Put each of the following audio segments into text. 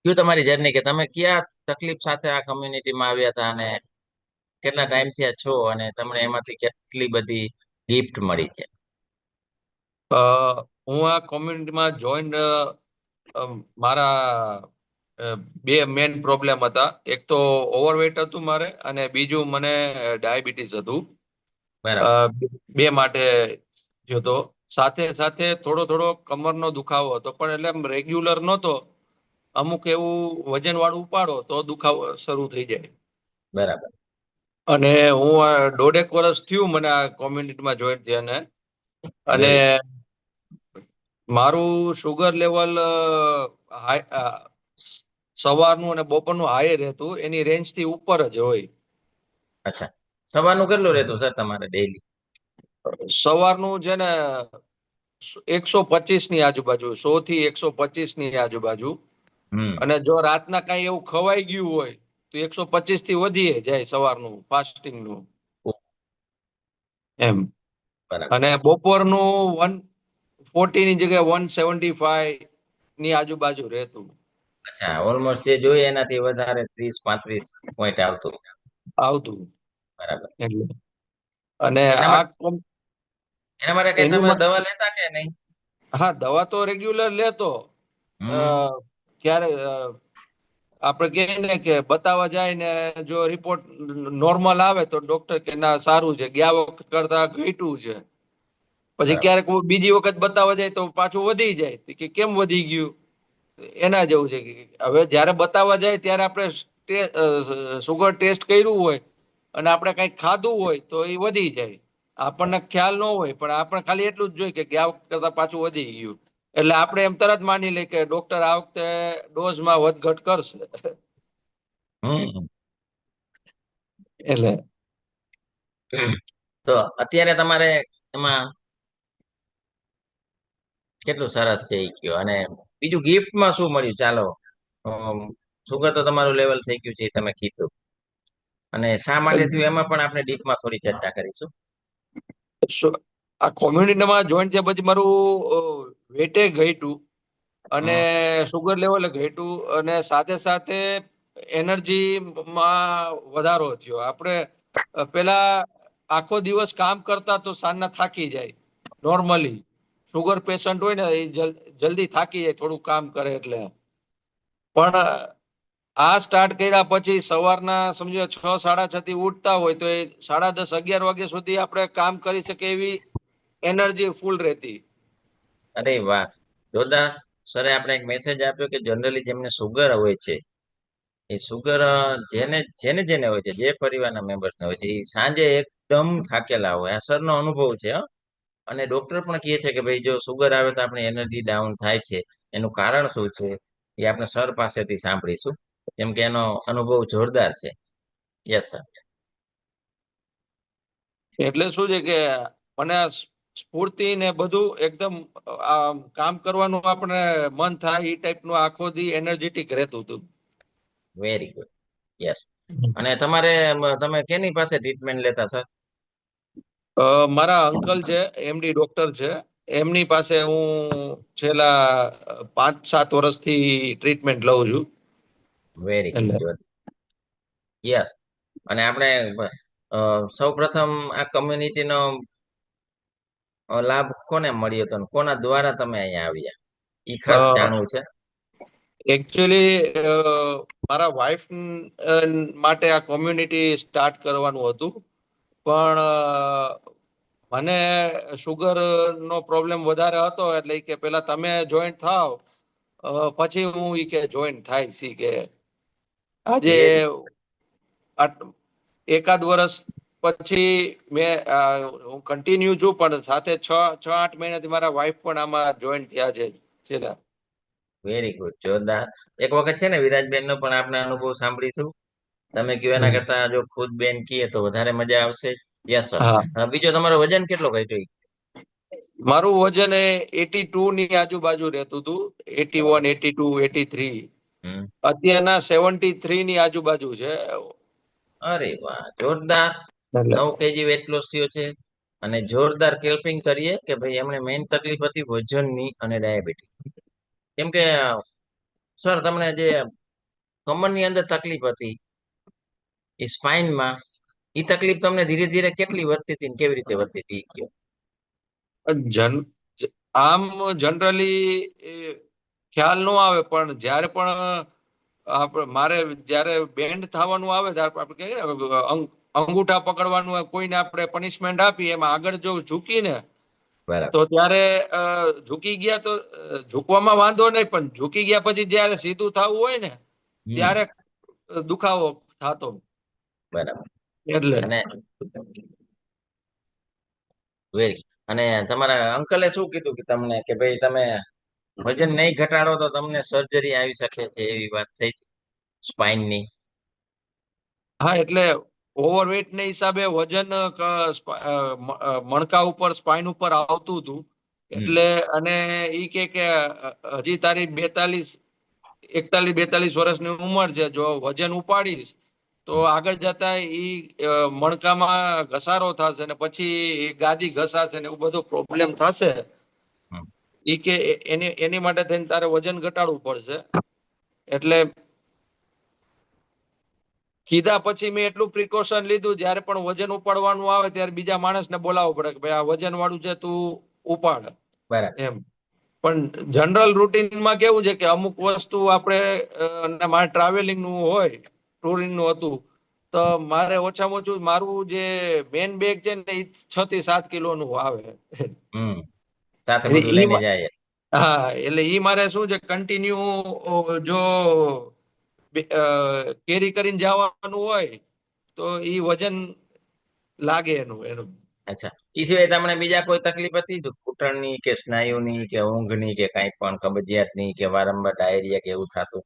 કયું તમારી જર્ની કે તમે કયા તકલીફ સાથે આ કમ્યુનિટીમાં આવ્યા હતા અને કેટલા ટાઈમ થયા છો અને તમને એમાંથી કેટલી બધી ગિફ્ટ મળી છે? અ, હું આ કોમ્યુનિટીમાં જોઈન મારા બે મેન પ્રોબ્લેમ હતા. એક તો ઓવરવેટ હતું મારે, અને બીજું મને ડાયાબિટીસ હતું. અ, બરાબર. બે માટે થયો હતો. સાથે સાથે થોડો થોડો કમરનો દુખાવો હતો, પણ એટલે એમ રેગ્યુલર નહોતો. અમુક એવું વજન વાળું ઉપાડો તો દુખાવો શરૂ થઈ જાય. બરાબર. અને હું દોઢેક વર્ષ થયું મને આ કોમ્યુનિટીમાં જોઈન થયા. અને વેરી. મારું શુગર લેવલ સવારનું અને બપોરનું હાઈ રહેતું, એની રેન્જ થી ઉપર જ હોય. અચ્છા. સવારનું કેટલું રહેતું સર તમારે ડેઈલી? સવારનું છે ને 125 ની આજુબાજુ, 100 થી 125 ની આજુબાજુ. હમ. અને જો રાતના કઈ એવું ખવાઈ ગયું હોય તો 125 થી વધી જાય સવારનું ફાસ્ટિંગ નું, ઓ, એમ. બરાબર. અને બપોરનું 140 ની જગ્યાએ 175 ની આજુબાજુ રહેતું. અચ્છા, ઓલમોસ્ટ જે જોઈએ એનાથી વધારે 30-35 પોઈન્ટ આવતું. આવતું. બરાબર. એટલે અને એના આ માટે એના માટે કઈ એની તમે માટે, દવા લેતા કે નહીં? હા, દવા તો રેગ્યુલર લેતો. અ, હમ. ક્યારે આપણે કહીએ ને કે બતાવવા જાય ને, જો રિપોર્ટ નોર્મલ આવે તો ડોક્ટર કે ના સારું છે, ગયા વખત કરતા ઘટ્યું છે. પછી બરાબર. ક્યારેક બીજી વખત બતાવવા જાય તો પાછું વધી જાય, તો કે કેમ વધી ગયું. એના જેવું છે કે હવે જયારે બતાવવા જાય ત્યારે આપણે સુગર ટેસ્ટ કર્યું હોય અને આપણે કઈક ખાધું હોય તો એ વધી જાય. આપણને ખ્યાલ ન હોય, પણ આપણે ખાલી એટલું જ જોઈએ કે ગયા વખત કરતા પાછું વધી ગયું. એટલે આપણે એમ તરત માની લઈએ કે ડોક્ટર આ વખતે ડોઝમાં વધઘટ કરશે. હમ. એટલે તો અત્યારે તમારે એમાં કેટલું સરસ છે એ કયો. અને બીજું ગિફ્ટમાં શું મળ્યું? ચાલો, સુગર તો તમારું લેવલ થઈ ગયું છે એ તમે કીધું, અને શા માટે થયું એમાં પણ આપણે ડીપમાં થોડી ચર્ચા કરીશું. આ કોમ્યુનિટીમાં જોઈન થયા પછી મારું વેટે ઘટ્યું, અને હમ. સુગર લેવલ ઘટ્યું, અને સાથે સાથે એનર્જીમાં વધારો થયો. આપણે પેલા આખો દિવસ કામ કરતા તો સાંજના થાકી જાય નોર્મલી. શુગર પેશન્ટ હોય ને એ જલ્દી થાકી જાય થોડું કામ કરે એટલે. પણ આ સ્ટાર્ટ કર્યા પછી સવારના સમજો 6-6:30 થી ઉઠતા હોય તો એ 10:30-11 વાગ્યા સુધી આપણે કામ કરી શકીએ એવી એનર્જી ફૂલ રહેતી. અરે વાહ, જોરદાર. સરે આપણે એક મેસેજ આપ્યો કે જનરલી જેમને સુગર હોય છે, એ સુગર જેને જેને જેને હોય છે, જે પરિવારના મેમ્બર્સને હોય છે, એ સાંજે એકદમ થાકેલા હોય. આ સરનો અનુભવ છે, હો. અને ડોક્ટર પણ કહે છે કે ભાઈ જો સુગર આવે તો આપણી એનર્જી ડાઉન થાય છે. એનું કારણ શું છે એ આપણે સર પાસેથી સાંભળીશું, કેમ કે એનો અનુભવ જોરદાર છે. Yes sir. એટલે શું છે કે મને આ સ્ફૂર્તિ ને બધું એકદમ કામ કરવાનું આપણે મન થાય એ ટાઈપનું આખો દી એનર્જેટિક રહેતું હતું. Very good. યસ. અને તમારે તમે કેની પાસે ટ્રીટમેન્ટ લેતા સર? મારા અંકલ છે, એમડી ડોક્ટર છે. એમની પાસે હું છેલ્લા 5-7 વર્ષથી ટ્રીટમેન્ટ લઉં છું. વેરી એટલે ગુડ. યસ. અને આપણે સૌ પ્રથમ આ કમ્યુનિટીનો લાભ કોને મળ્યો હતો અને કોના દ્વારા તમે અહીંયા આવ્યા, એ ખાસ જાણવું છે. એકચ્યુઅલી મારા વાઈફ માટે આ કોમ્યુનિટી સ્ટાર્ટ કરવાનું હતું. પણ મને શુગર નો પ્રોબ્લેમ વધારે હતો, એટલે કે પેલા તમે જોઈન્ટ થાવ પછી હું ઈ કે જોઈન્ટ થાય સી કે આજે વેરી. એકાદ વર્ષ પછી મેં હું કન્ટિન્યુ છું, પણ સાથે 6-8 મહિનાથી મારા વાઈફ પણ આમાં જોઈન્ટ થયા છે છેલ્લા. Very good. જોરદાર. એક વખત છે ને વિરાજબેન નો પણ આપણે અનુભવ સાંભળીશું. તમે કયો એના હમ. કરતા જો ખુદ બેન કીએ તો વધારે મજા આવશે. Yes sir. હા, બીજો તમારો વજન કેટલો ઘટ્યો? મારું વજન એ 82 ની આજુબાજુ રહેતું હતું. 81, 82, 83. હમ. અત્યારના 73 ની આજુબાજુ છે. અરે વાહ, જોરદાર. એટલે 9 kg વેટ લોસ થયો છે. અને જોરદાર કેલ્પિંગ કરીએ કે ભાઈ એમને મેઇન તકલીફ હતી વજનની અને ડાયાબિટીસ. કેમ કે સર તમને જે કમરની અંદર તકલીફ હતી એ સ્પાઇનમાં, એ તકલીફ તમને ધીરે ધીરે કેટલી વધતી હતી ને કેવી રીતે વધતી હતી ઈ કયો. જન આમ જનરલી ખ્યાલ ન આવે, પણ જ્યારે પણ મારે જ્યારે બેન્ડ થવાનું આવે ત્યારે આપણે કહીએ ને અંગૂઠા પકડવાનું હોય, કોઈને આપણે પનિશમેન્ટ આપીએ એમાં આગળ જો ઝૂકીને બરાબર. તો ત્યારે ઝૂકી ગયા તો ઝૂકવામાં વાંધો નહીં, પણ ઝૂકી ગયા પછી જ્યારે સીધું થવું હોય ને ત્યારે દુખાવો થતો. બરાબર. એટલે અને વેરી અને તમારા અંકલે શું કીધું કે તમને કે ભાઈ તમે વજન નહીં ઘટાડો તો તમને સર્જરી આવી શકે છે એવી વાત થઈ સ્પાઇનની? હા, એટલે ઓવરવેટ ને હિસાબે વજન મણકા ઉપર સ્પાઇન ઉપર આવતું હતું. એટલે અને ઈ કે હજી તારી 41 વર્ષની ઉંમર છે, જો વજન ઉપાડીશ તો આગળ જતા ઈ મણકામાં ઘસારો થશે ને પછી ગાદી ઘસાશે ને એવું બધો પ્રોબ્લેમ થશે. ઈ કે એની માટે થઈને તારે વજન ઘટાડવું પડશે. એટલે કીધા પછી મેં એટલું પ્રિકોશન લીધું, જ્યારે પણ વજન ઉપાડવાનું આવે ત્યારે બીજા માણસને બોલાવવો પડે કે ભાઈ આ વજન વાળું છે, તું ઉપાડ બરાબર. એમ. પણ જનરલ રૂટીનમાં કેવું છે કે અમુક વસ્તુ આપણે મારે ટ્રાવેલિંગ નું હોય, ટુરિંગ નું હતું, તો મારે ઓછામાં ઓછું મારું જે મેન બેગ છે ને એ 6 થી 7 કિલોનું આવે. સાથે બધું લઈને જાય. હા, એટલે ઈ મારે શું છે કન્ટિન્યુ જો કેરી કરીને જવાનું હોય તો ઈ વજન લાગે એનું. અચ્છા, એ સિવાય તમને બીજા કોઈ તકલીફ હતી ઘૂંટણની કે સ્નાયુની કે ઊંઘની કે કાંઈ પણ કબજિયાતની કે વારંવાર ડાયરિયા કે એવું થતું?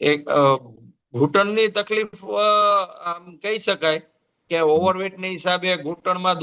એક ઘૂંટણની તકલીફ આમ કહી શકાય કે ઓવરવેટ ની હિસાબે ઘૂંટણમાં